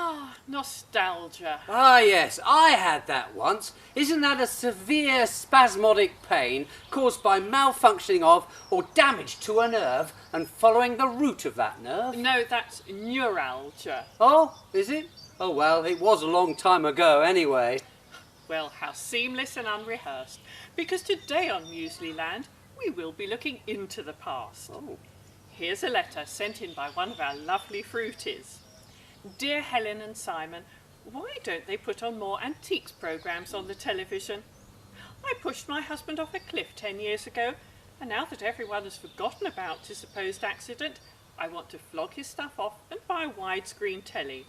Ah, nostalgia. Ah, yes, I had that once. Isn't that a severe spasmodic pain caused by malfunctioning of or damage to a nerve and following the route of that nerve? No, that's neuralgia. Oh, is it? Oh, well, it was a long time ago anyway. Well, how seamless and unrehearsed. Because today on Muesli Land, we will be looking into the past. Oh. Here's a letter sent in by one of our lovely fruities. Dear Helen and Simon, why don't they put on more antiques programmes on the television? I pushed my husband off a cliff 10 years ago, and now that everyone has forgotten about his supposed accident, I want to flog his stuff off and buy widescreen telly.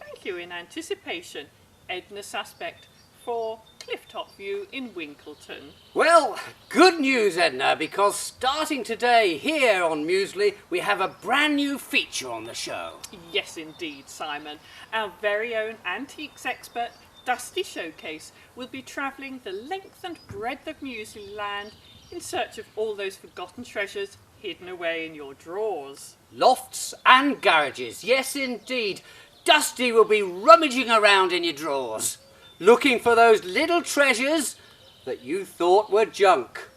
Thank you in anticipation, Edna Suspect, for Clifftop View in Winkleton. Well, good news, Edna, because starting today here on Muesli, we have a brand new feature on the show. Yes, indeed, Simon. Our very own antiques expert, Dusty Showcase, will be travelling the length and breadth of Muesli Land in search of all those forgotten treasures hidden away in your drawers. Lofts and garages, yes indeed. Dusty will be rummaging around in your drawers, looking for those little treasures that you thought were junk.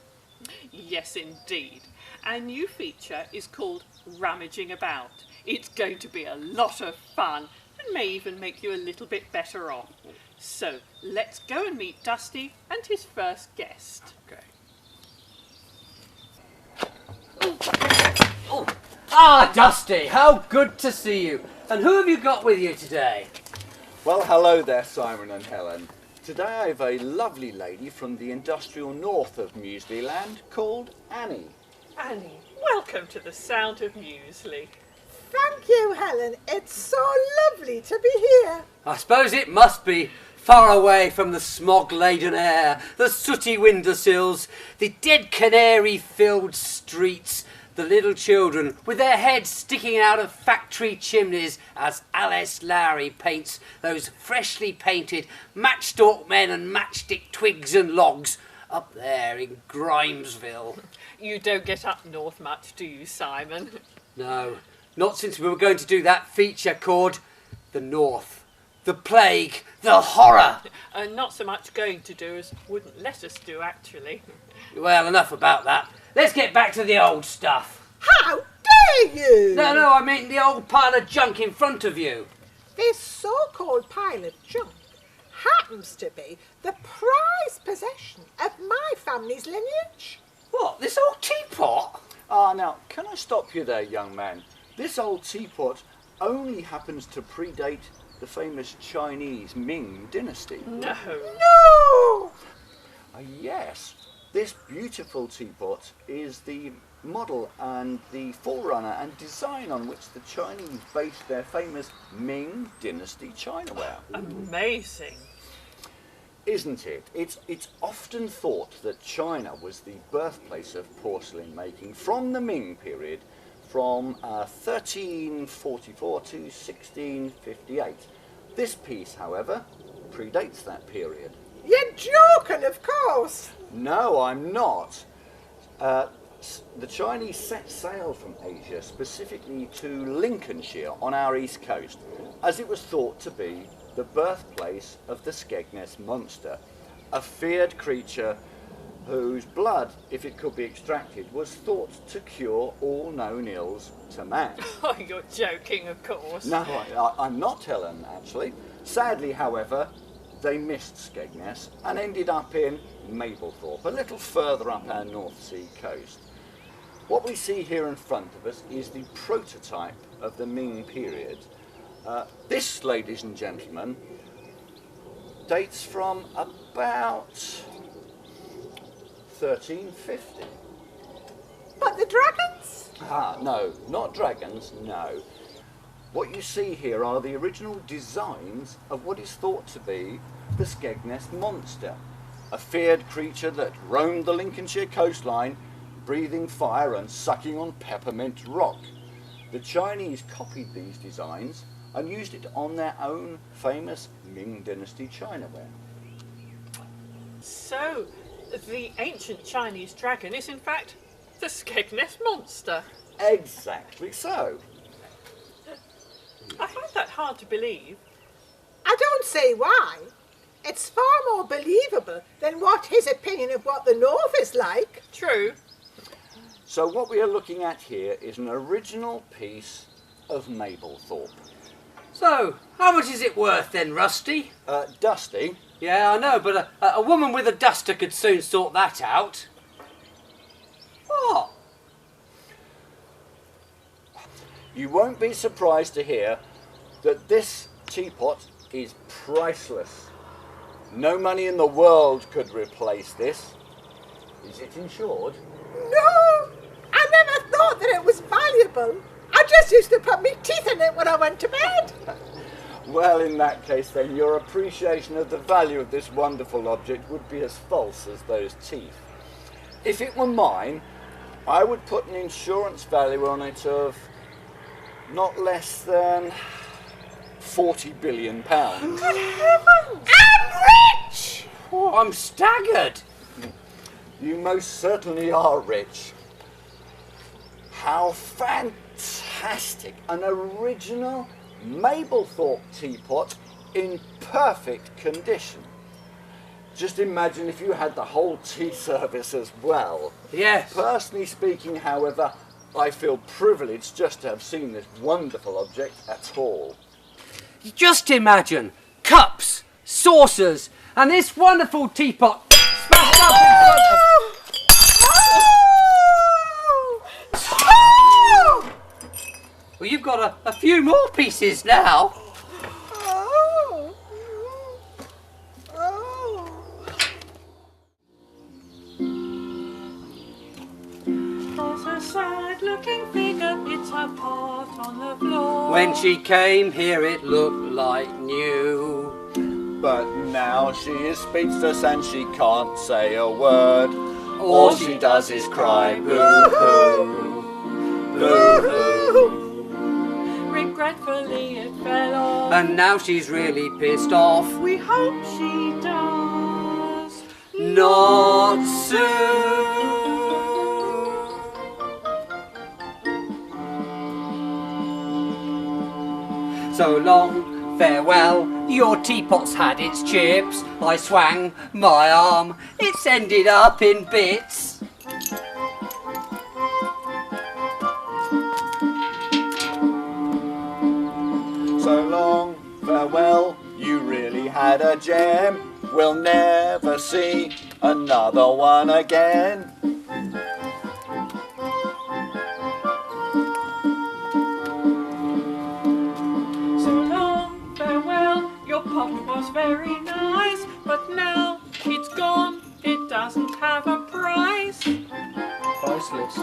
Yes, indeed. Our new feature is called Rummaging About. It's going to be a lot of fun and may even make you a little bit better off. So, let's go and meet Dusty and his first guest. Okay. Oh. Ah, Dusty, how good to see you. And who have you got with you today? Well, hello there, Simon and Helen. Today I have a lovely lady from the industrial north of Muesli Land called Annie. Annie, welcome to the Sound of Museli. Thank you, Helen. It's so lovely to be here. I suppose it must be, far away from the smog-laden air, the sooty windowsills, the dead canary-filled streets, the little children with their heads sticking out of factory chimneys as Alice Lowry paints those freshly painted matchstalk men and matchstick twigs and logs up there in Grimesville. You don't get up north much, do you, Simon? No, not since we were going to do that feature called The North, the Plague, the Horror. Not so much going to do as wouldn't let us do, actually. Well, enough about that. Let's get back to the old stuff. How dare you? No, I mean the old pile of junk in front of you. This so-called pile of junk happens to be the prized possession of my family's lineage. What, this old teapot? Ah, now, can I stop you there, young man? This old teapot only happens to predate the famous Chinese Ming Dynasty. No. No! Yes, this beautiful teapot is the model and the forerunner and design on which the Chinese based their famous Ming Dynasty chinaware. Amazing. Isn't it? It's often thought that China was the birthplace of porcelain making from the Ming period, from 1344 to 1658. This piece, however, predates that period. You're joking, of course. No, I'm not. The Chinese set sail from Asia specifically to Lincolnshire on our east coast, as it was thought to be the birthplace of the Skegness monster, a feared creature whose blood, if it could be extracted, was thought to cure all known ills to man. Oh, you're joking, of course. No, I'm not, Helen, actually. Sadly, however, they missed Skegness and ended up in Mablethorpe, a little further up our North Sea coast. What we see here in front of us is the prototype of the Ming period. This, ladies and gentlemen, dates from about 1350. But the dragons? Ah, no, not dragons, no. What you see here are the original designs of what is thought to be the Skegness monster, a feared creature that roamed the Lincolnshire coastline, breathing fire and sucking on peppermint rock. The Chinese copied these designs and used it on their own famous Ming Dynasty chinaware. So, the ancient Chinese dragon is in fact the Skegness monster. Exactly so. I find that hard to believe. I don't see why. It's far more believable than what his opinion of what the North is like. True. So what we are looking at here is an original piece of Mablethorpe. So, how much is it worth then, Rusty? Dusty, Yeah, I know, but a woman with a duster could soon sort that out. What? you won't be surprised to hear that this teapot is priceless. No money in the world could replace this. Is it insured? No, I never thought that it was valuable. I just used to put my teeth in it when I went to bed. Well, in that case then, your appreciation of the value of this wonderful object would be as false as those teeth. If it were mine, I would put an insurance value on it of not less than £40 billion. Good heavens! I'm rich! Oh, I'm staggered. You most certainly are rich. How fantastic! An original Mablethorpe teapot in perfect condition. Just imagine if you had the whole tea service as well. Yes. Personally speaking, however, I feel privileged just to have seen this wonderful object at all. Just imagine, cups, saucers, and this wonderful teapot smashed up in front of... Well, you've got a few more pieces now. There's a sad-looking figure, it's a pot on the floor. When she came here, it looked like new. But now she is speechless and she can't say a word. All she does is cry, boo-hoo, boo-hoo. Regretfully it fell off. And now she's really pissed off. We hope she does. Not soon. So long, farewell, your teapot's had its chips. I swang my arm, it's ended up in bits. So long, farewell, you really had a gem. We'll never see another one again. So long, farewell, your pot was very nice, but now it's gone, it doesn't have a price. Priceless.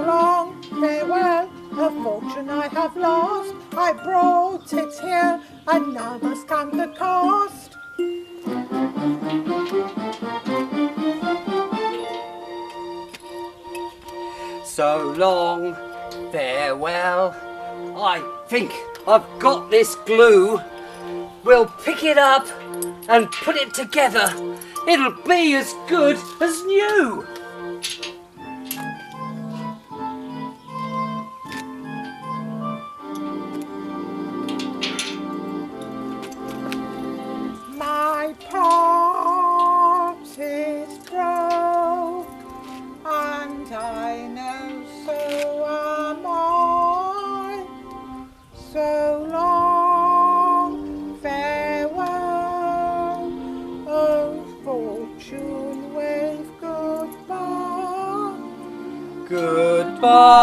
Long farewell, a fortune I have lost. I brought it here, and now must count the cost. So long, farewell. I think I've got this glue. We'll pick it up and put it together. It'll be as good as new. My pot is broke, and I know so am I. So long, farewell, oh fortune, wave goodbye. Goodbye.